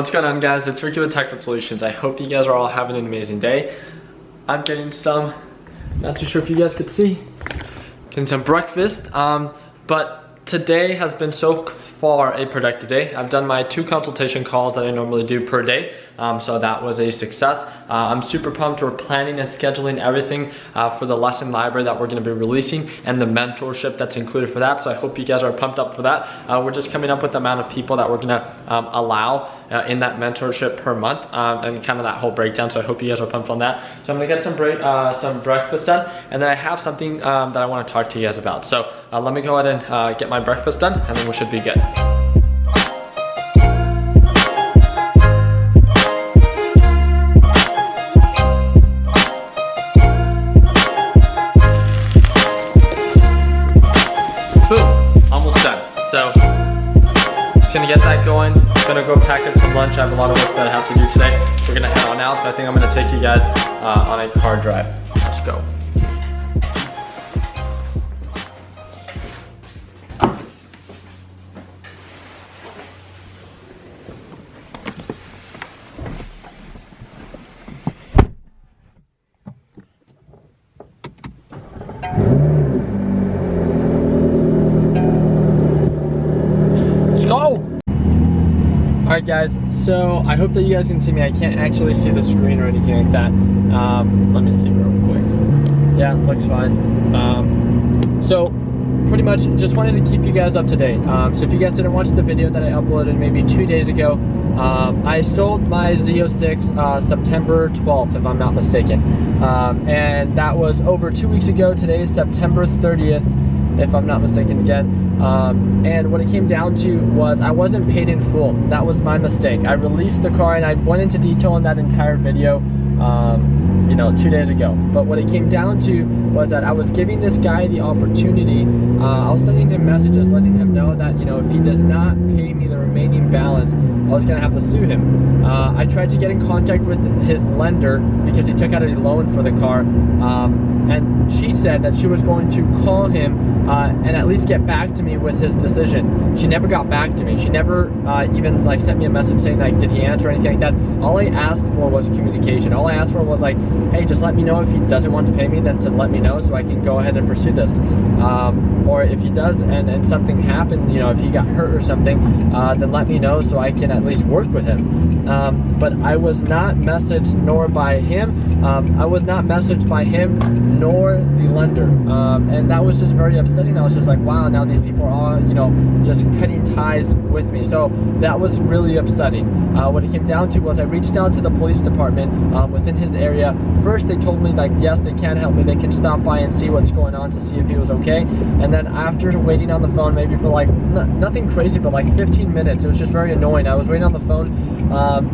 What's going on, guys? It's Ricky with Tech Solutions. I hope you guys are all having an amazing day. I'm getting some, not too sure if you guys could see, getting some breakfast. But today has been so far a productive day. I've done my 2 consultation calls that I normally do per day. So that was a success. I'm super pumped. We're planning and scheduling everything for the lesson library that we're going to be releasing and the mentorship that's included for that. So I hope you guys are pumped up for that. We're just coming up with the amount of people that we're going to allow in that mentorship per month and kind of that whole breakdown. So I hope you guys are pumped on that. So I'm going to get some breakfast done, and then I have something that I want to talk to you guys about. So let me go ahead and get my breakfast done, and then we should be good. So, just gonna get that going. Gonna go pack up some lunch. I have a lot of work that I have to do today. We're gonna head on out, so I think I'm gonna take you guys on a car drive. Let's go. Alright guys, so I hope that you guys can see me. I can't actually see the screen or anything like that. Let me see real quick. Yeah, it looks fine. So pretty much just wanted to keep you guys up to date. So if you guys didn't watch the video that I uploaded maybe 2 days ago, I sold my Z06 September 12th, if I'm not mistaken. And that was over 2 weeks ago. Today is September 30th, if I'm not mistaken again. And what it came down to was I wasn't paid in full. That was my mistake. I released the car, and I went into detail in that entire video, you know, 2 days ago. But what it came down to was that I was giving this guy the opportunity. I was sending him messages letting him know that, you know, if he does not pay me the remaining balance, I was gonna have to sue him. I tried to get in contact with his lender because he took out a loan for the car, and she said that she was going to call him and at least get back to me with his decision. She never got back to me. She never even like sent me a message saying like, did he answer or anything like that. All I asked for was communication. All I asked for was like, hey, just let me know if he doesn't want to pay me, then to let me know so I can go ahead and pursue this. Or if he does and something happened, you know, if he got hurt or something, then let me know so I can at least work with him. But I was not messaged nor by him. I was not messaged by him nor the lender. And that was just very upsetting. I was just like, wow, now these people are all, you know, just cutting ties with me. So that was really upsetting. What it came down to was I reached out to the police department within his area. First, they told me like, yes, they can help me. They can stop by and see what's going on to see if he was okay. And then after waiting on the phone, maybe for like, nothing crazy, but like 15 minutes, it was just very annoying. I was waiting on the phone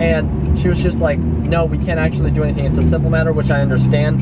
and she was just like, no, we can't actually do anything. It's a civil matter, which I understand.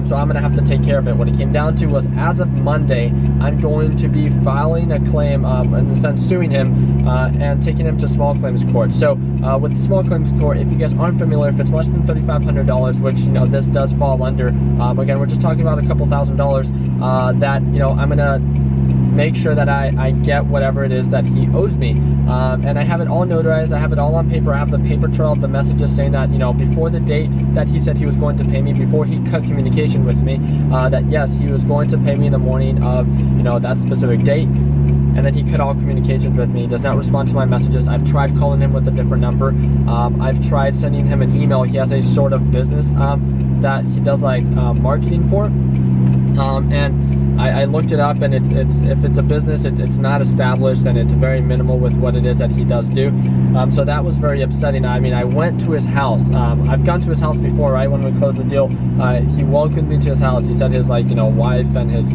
So I'm gonna have to take care of it. What it came down to was as of Monday, I'm going to be filing a claim, in a sense suing him and taking him to small claims court. So with the small claims court, if you guys aren't familiar, if it's less than $3,500, which, you know, this does fall under, again, we're just talking about a couple $1,000s that, you know, I'm gonna make sure that I get whatever it is that he owes me. And I have it all notarized. I have it all on paper. I have the paper trail of the messages saying that, you know, before the date that he said he was going to pay me, before he cut communication with me, that yes, he was going to pay me in the morning of, you know, that specific date. And then he cut all communications with me. He does not respond to my messages. I've tried calling him with a different number. I've tried sending him an email. He has a sort of business that he does like marketing for. And I looked it up, and if it's a business, it's not established, and it's very minimal with what it is that he does do. So that was very upsetting. I mean, I went to his house. I've gone to his house before, right? When we closed the deal, he welcomed me to his house. He said his, like, you know, wife and his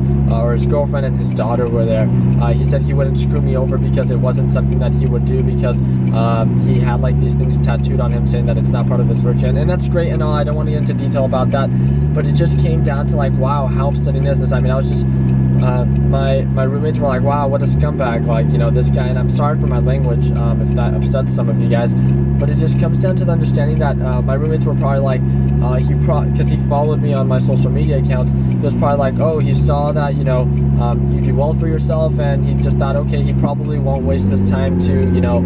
his girlfriend and his daughter were there. He said he wouldn't screw me over because it wasn't something that he would do, because he had like these things tattooed on him saying that it's not part of his virtue, and that's great and all. I don't want to get into detail about that, but it just came down to like, wow, how upsetting is this? I mean, I was just my roommates were like, wow, what a scumbag, like, you know, this guy. And I'm sorry for my language if that upsets some of you guys, but it just comes down to the understanding that my roommates were probably like, because he followed me on my social media accounts, he was probably like, oh, he saw that, you know, you do well for yourself, and he just thought, okay, he probably won't waste this time to, you know,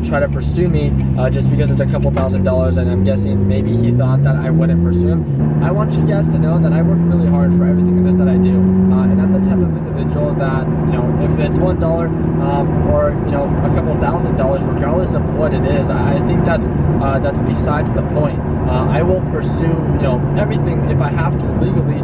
try to pursue me just because it's a couple $1,000s, and I'm guessing maybe he thought that I wouldn't pursue him. I want you guys to know that I work really hard for everything it is that I do, and I'm the type of individual that, if it's $1 or a couple $1,000, regardless of what it is, I think that's besides the point. I will pursue everything if I have to legally,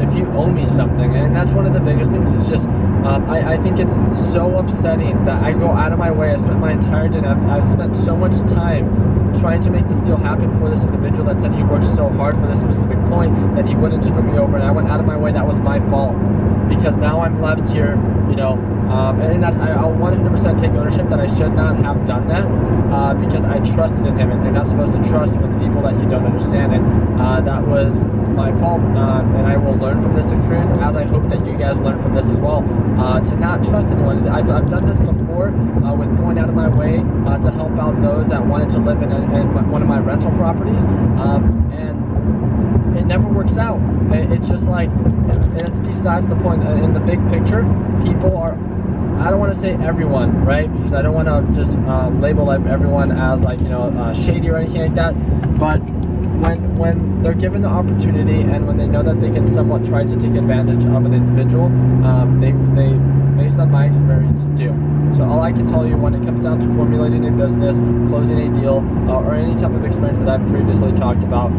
if you owe me something. And that's one of the biggest things. Is just I think it's so upsetting that I go out of my way. I spent my entire day, I've spent so much time trying to make this deal happen for this individual that said he worked so hard for this specific point that he wouldn't screw me over, and I went out of my way. That was my fault, because now I'm left here, and that's, I'll 100% take ownership that I should not have done that, because I trusted in him, and you're not supposed to trust with people that you don't understand, and that was my fault, and I will learn from this experience, as I hope that you guys learn from this as well, to not trust anyone. I've done this before with going out of my way to help out those that wanted to live in one of my rental properties, and it never works out. It's just like, and it's besides the point. In the big picture, people are, I don't want to say everyone, right? Because I don't want to just label everyone as like, shady or anything like that. But when they're given the opportunity, and when they know that they can somewhat try to take advantage of an individual, they based on my experience, do. So all I can tell you when it comes down to formulating a business, closing a deal, or any type of experience that I've previously talked about,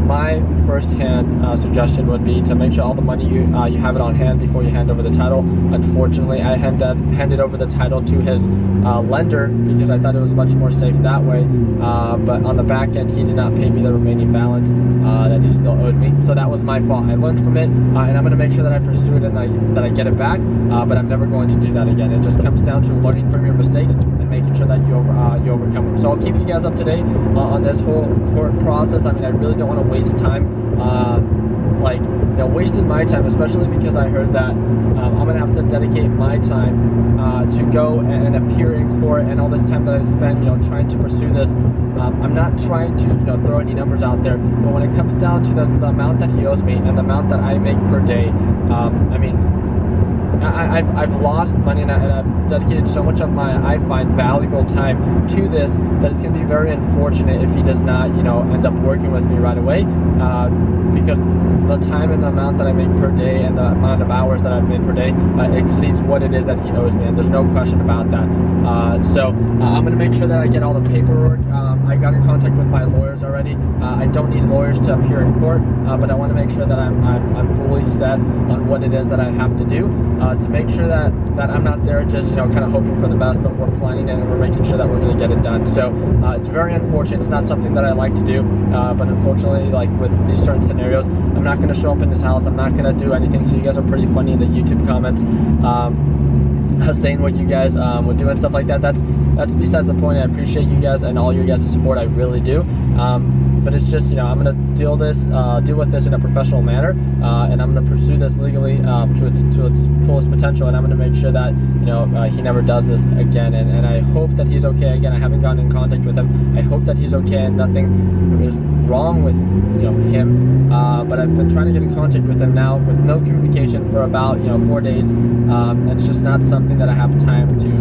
my first-hand suggestion would be to make sure all the money you have it on hand before you hand over the title. Unfortunately, I handed over the title to his lender because I thought it was much more safe that way. But on the back end, he did not pay me the remaining balance that he still owed me. So that was my fault. I learned from it, and I'm going to make sure that I pursue it and that I get it back. But I'm never going to do that again. It just comes down to learning from your mistakes and making sure that you overcome them. So I'll keep you guys up to date on this whole court process. I mean, I really don't want to waste time, wasting my time, especially because I heard that I'm gonna have to dedicate my time to go and appear in court, and all this time that I've spent, trying to pursue this. I'm not trying to, throw any numbers out there, but when it comes down to the amount that he owes me and the amount that I make per day, I've lost money, and I've dedicated so much of my, I find, valuable time to this that it's going to be very unfortunate if he does not, end up working with me right away, because the time and the amount that I make per day and the amount of hours that I've made per day exceeds what it is that he owes me, and there's no question about that. So I'm going to make sure that I get all the paperwork. I got in contact with my lawyers already. I don't need lawyers to appear in court, but I want to make sure that I'm fully set on what it is that I have to do to make sure that I'm not there just kind of hoping for the best, but we're planning it and we're making sure that we're going to get it done. So it's very unfortunate. It's not something that I like to do, but unfortunately, like with these certain scenarios, I'm not going to show up in this house. I'm not going to do anything. So you guys are pretty funny in the YouTube comments, saying what you guys would do and stuff like that. That's besides the point. I appreciate you guys and all your guys' support. I really do. But it's just, I'm going to deal with this in a professional manner, and I'm going to pursue this legally to its fullest potential, and I'm going to make sure that he never does this again. And I hope that he's okay. Again, I haven't gotten in contact with him. I hope that he's okay and nothing is wrong with him. But I've been trying to get in contact with him now with no communication for about 4 days. It's just not something that I have time to do.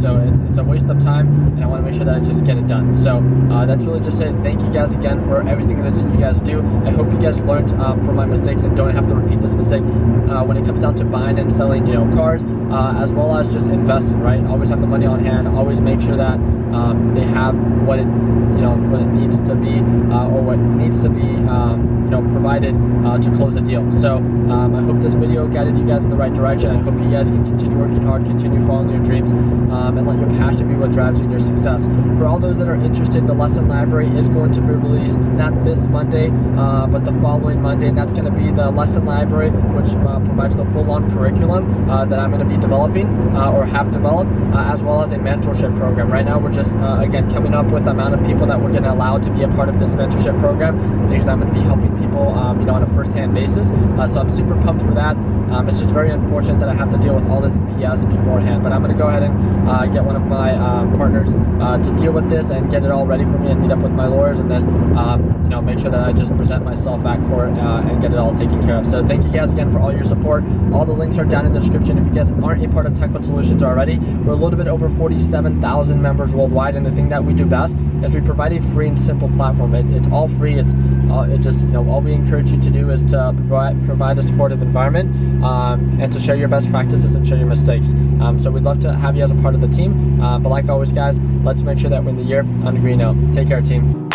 So it's a waste of time, and I want to make sure that I just get it done. So that's really just it. Thank you guys again for everything that you guys do. I hope you guys learned from my mistakes and don't have to repeat this mistake when it comes down to buying and selling cars, as well as just investing, right? Always have the money on hand. Always make sure that they have what it needs to be, or what needs to be provided to close a deal. So I hope this video guided you guys in the right direction. I hope you guys can continue working hard, continue following your dreams, and let your passion be what drives you in your success. For all those that are interested, the lesson library is going to be released not this Monday, but the following Monday, and that's going to be the lesson library, which provides the full-on curriculum that I'm going to be developing or have developed, as well as a mentorship program. Right now, we're just again coming up with the amount of people that we're going to allow to be a part of this mentorship program, because I'm going to be helping people on a first-hand basis. So I'm super pumped for that. It's just very unfortunate that I have to deal with all this BS beforehand, but I'm going to go ahead and get one of my partners to deal with this and get it all ready for me and meet up with my lawyers, and then you know, make sure that I just present myself at court and get it all taken care of. So thank you guys again for all your support. All the links are down in the description. If you guys aren't a part of TechBud Solutions already, we're a little bit over 47,000 members worldwide, and the thing that we do best is we provide a free and simple platform. It's all free. It just, you know, all we encourage you to do is to provide a supportive environment and to share your best practices and share your mistakes. So we'd love to have you as a part of the team. But like always, guys, let's make sure that we end the year on a green note. Take care, team.